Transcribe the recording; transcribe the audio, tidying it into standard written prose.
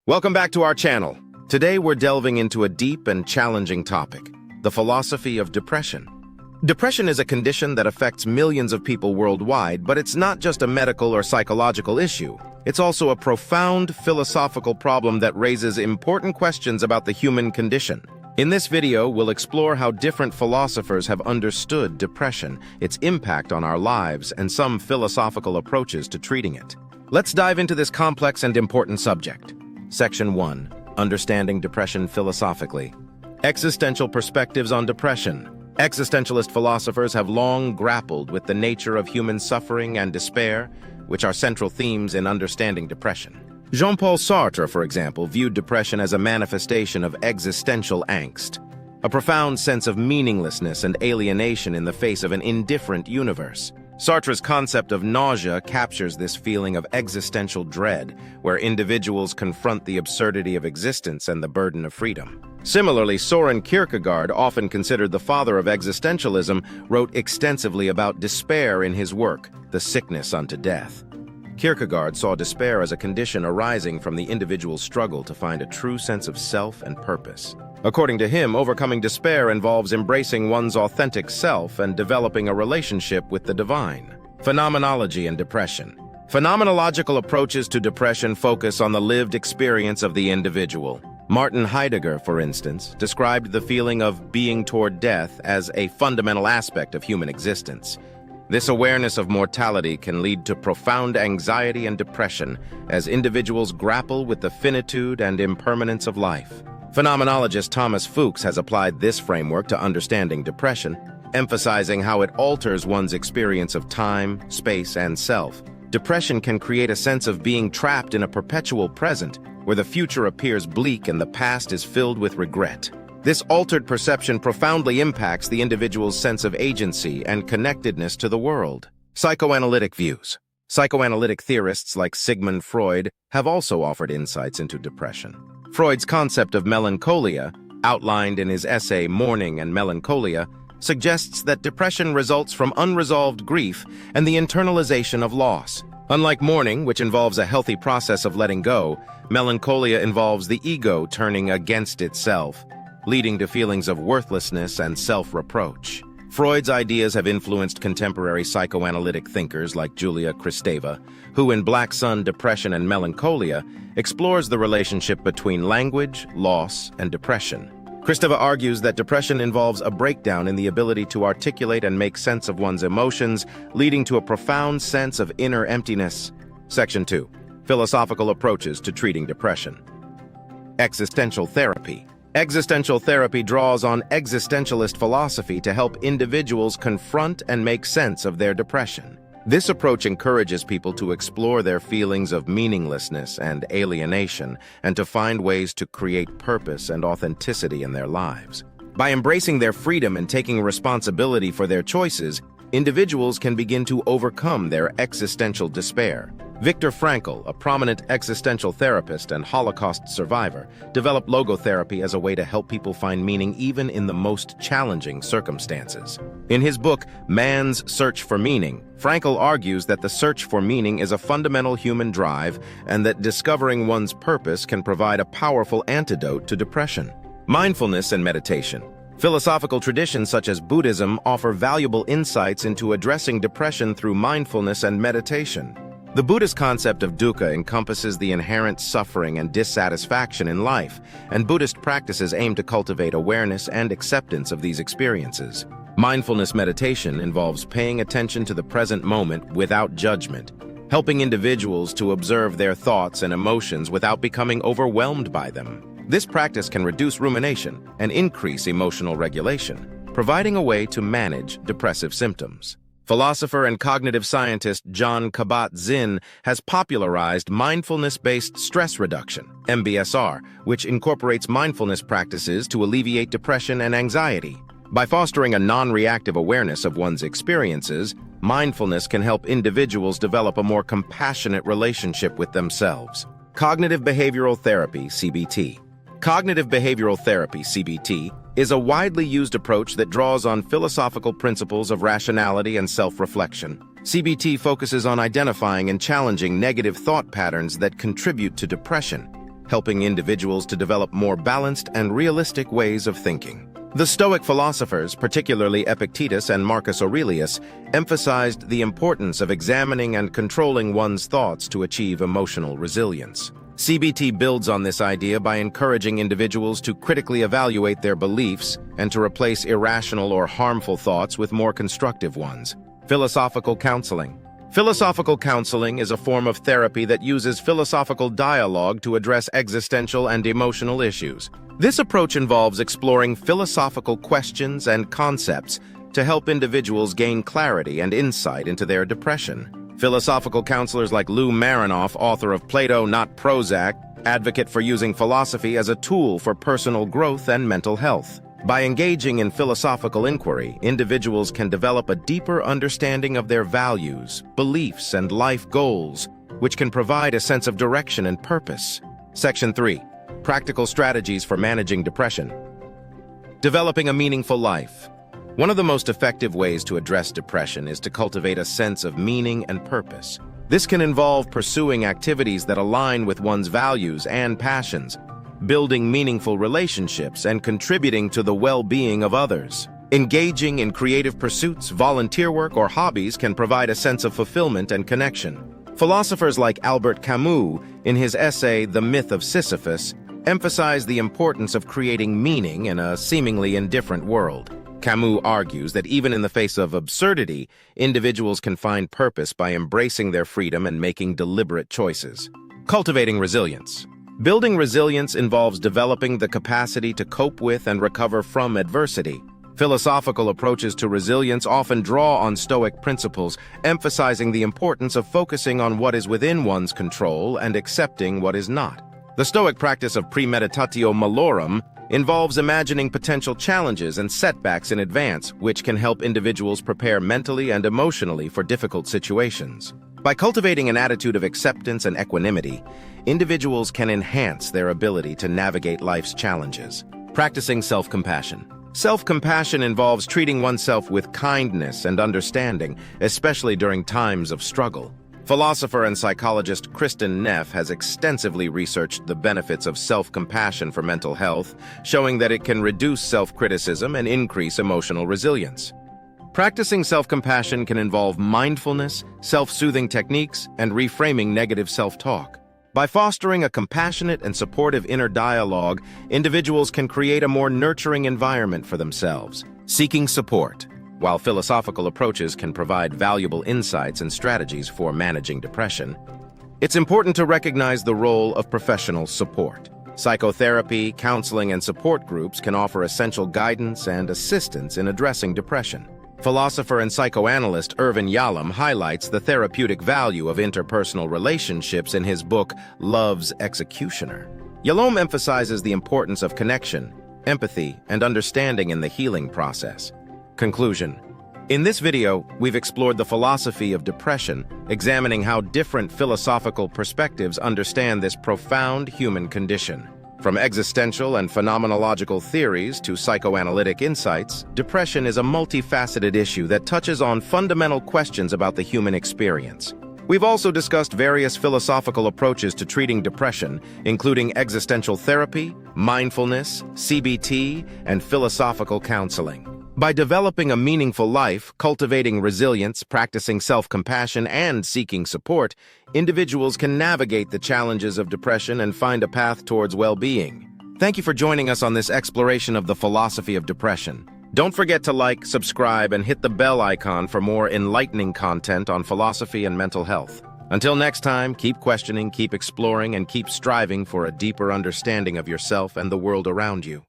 Welcome back to our channel. Today we're delving into a deep and challenging topic, the philosophy of depression. Depression is a condition that affects millions of people worldwide, but it's not just a medical or psychological issue. It's also a profound philosophical problem that raises important questions about the human condition. In this video, we'll explore how different philosophers have understood depression, its impact on our lives, and some philosophical approaches to treating it. Let's dive into this complex and important subject. Section 1. Understanding Depression Philosophically. Existential perspectives on depression. Existentialist philosophers have long grappled with the nature of human suffering and despair, which are central themes in understanding depression. Jean-Paul Sartre, for example, viewed depression as a manifestation of existential angst, a profound sense of meaninglessness and alienation in the face of an indifferent universe. Sartre's concept of nausea captures this feeling of existential dread, where individuals confront the absurdity of existence and the burden of freedom. Similarly, Søren Kierkegaard, often considered the father of existentialism, wrote extensively about despair in his work, The Sickness Unto Death. Kierkegaard saw despair as a condition arising from the individual's struggle to find a true sense of self and purpose. According to him, overcoming despair involves embracing one's authentic self and developing a relationship with the divine. Phenomenology and depression. Phenomenological approaches to depression focus on the lived experience of the individual. Martin Heidegger, for instance, described the feeling of being toward death as a fundamental aspect of human existence. This awareness of mortality can lead to profound anxiety and depression as individuals grapple with the finitude and impermanence of life. Phenomenologist Thomas Fuchs has applied this framework to understanding depression, emphasizing how it alters one's experience of time, space, and self. Depression can create a sense of being trapped in a perpetual present, where the future appears bleak and the past is filled with regret. This altered perception profoundly impacts the individual's sense of agency and connectedness to the world. Psychoanalytic views. Psychoanalytic theorists like Sigmund Freud have also offered insights into depression. Freud's concept of melancholia, outlined in his essay Mourning and Melancholia, suggests that depression results from unresolved grief and the internalization of loss. Unlike mourning, which involves a healthy process of letting go, melancholia involves the ego turning against itself, leading to feelings of worthlessness and self-reproach. Freud's ideas have influenced contemporary psychoanalytic thinkers like Julia Kristeva, who in Black Sun, Depression and Melancholia explores the relationship between language, loss, and depression. Kristeva argues that depression involves a breakdown in the ability to articulate and make sense of one's emotions, leading to a profound sense of inner emptiness. Section 2. Philosophical approaches to treating depression. Existential therapy. Existential therapy draws on existentialist philosophy to help individuals confront and make sense of their depression. This approach encourages people to explore their feelings of meaninglessness and alienation and to find ways to create purpose and authenticity in their lives. By embracing their freedom and taking responsibility for their choices, individuals can begin to overcome their existential despair. Viktor Frankl, a prominent existential therapist and Holocaust survivor, developed logotherapy as a way to help people find meaning even in the most challenging circumstances. In his book, Man's Search for Meaning, Frankl argues that the search for meaning is a fundamental human drive and that discovering one's purpose can provide a powerful antidote to depression. Mindfulness and meditation. Philosophical traditions such as Buddhism offer valuable insights into addressing depression through mindfulness and meditation. The Buddhist concept of dukkha encompasses the inherent suffering and dissatisfaction in life, and Buddhist practices aim to cultivate awareness and acceptance of these experiences. Mindfulness meditation involves paying attention to the present moment without judgment, helping individuals to observe their thoughts and emotions without becoming overwhelmed by them. This practice can reduce rumination and increase emotional regulation, providing a way to manage depressive symptoms. Philosopher and cognitive scientist Jon Kabat-Zinn has popularized mindfulness-based stress reduction, MBSR, which incorporates mindfulness practices to alleviate depression and anxiety. By fostering a non-reactive awareness of one's experiences, mindfulness can help individuals develop a more compassionate relationship with themselves. Cognitive behavioral therapy, CBT. Cognitive behavioral therapy, CBT, is a widely used approach that draws on philosophical principles of rationality and self-reflection. CBT focuses on identifying and challenging negative thought patterns that contribute to depression. helping individuals to develop more balanced and realistic ways of thinking. The Stoic philosophers, particularly Epictetus and Marcus Aurelius, emphasized the importance of examining and controlling one's thoughts to achieve emotional resilience. CBT builds on this idea by encouraging individuals to critically evaluate their beliefs and to replace irrational or harmful thoughts with more constructive ones. Philosophical counseling. Philosophical counseling is a form of therapy that uses philosophical dialogue to address existential and emotional issues. This approach involves exploring philosophical questions and concepts to help individuals gain clarity and insight into their depression. Philosophical counselors like Lou Marinoff, author of Plato, Not Prozac, advocate for using philosophy as a tool for personal growth and mental health. By engaging in philosophical inquiry, individuals can develop a deeper understanding of their values, beliefs, and life goals, which can provide a sense of direction and purpose. Section 3. Practical strategies for managing depression. Developing a meaningful life. One of the most effective ways to address depression is to cultivate a sense of meaning and purpose. This can involve pursuing activities that align with one's values and passions, building meaningful relationships, and contributing to the well-being of others. Engaging in creative pursuits, volunteer work, or hobbies can provide a sense of fulfillment and connection. Philosophers like Albert Camus, in his essay The Myth of Sisyphus, emphasize the importance of creating meaning in a seemingly indifferent world. Camus argues that even in the face of absurdity, individuals can find purpose by embracing their freedom and making deliberate choices. Cultivating resilience. Building resilience involves developing the capacity to cope with and recover from adversity. Philosophical approaches to resilience often draw on Stoic principles, emphasizing the importance of focusing on what is within one's control and accepting what is not. The Stoic practice of premeditatio malorum involves imagining potential challenges and setbacks in advance, which can help individuals prepare mentally and emotionally for difficult situations. By cultivating an attitude of acceptance and equanimity, individuals can enhance their ability to navigate life's challenges. Practicing self-compassion. Self-compassion involves treating oneself with kindness and understanding, especially during times of struggle. Philosopher and psychologist Kristin Neff has extensively researched the benefits of self-compassion for mental health, showing that it can reduce self-criticism and increase emotional resilience. Practicing self-compassion can involve mindfulness, self-soothing techniques, and reframing negative self-talk. By fostering a compassionate and supportive inner dialogue, individuals can create a more nurturing environment for themselves. Seeking support. While philosophical approaches can provide valuable insights and strategies for managing depression, it's important to recognize the role of professional support. Psychotherapy, counseling, and support groups can offer essential guidance and assistance in addressing depression. Philosopher and psychoanalyst Irvin Yalom highlights the therapeutic value of interpersonal relationships in his book, Love's Executioner. Yalom emphasizes the importance of connection, empathy, and understanding in the healing process. Conclusion. In this video, we've explored the philosophy of depression, examining how different philosophical perspectives understand this profound human condition. From existential and phenomenological theories to psychoanalytic insights, depression is a multifaceted issue that touches on fundamental questions about the human experience. We've also discussed various philosophical approaches to treating depression, including existential therapy, mindfulness, CBT, and philosophical counseling. By developing a meaningful life, cultivating resilience, practicing self-compassion, and seeking support, individuals can navigate the challenges of depression and find a path towards well-being. Thank you for joining us on this exploration of the philosophy of depression. Don't forget to like, subscribe, and hit the bell icon for more enlightening content on philosophy and mental health. Until next time, keep questioning, keep exploring, and keep striving for a deeper understanding of yourself and the world around you.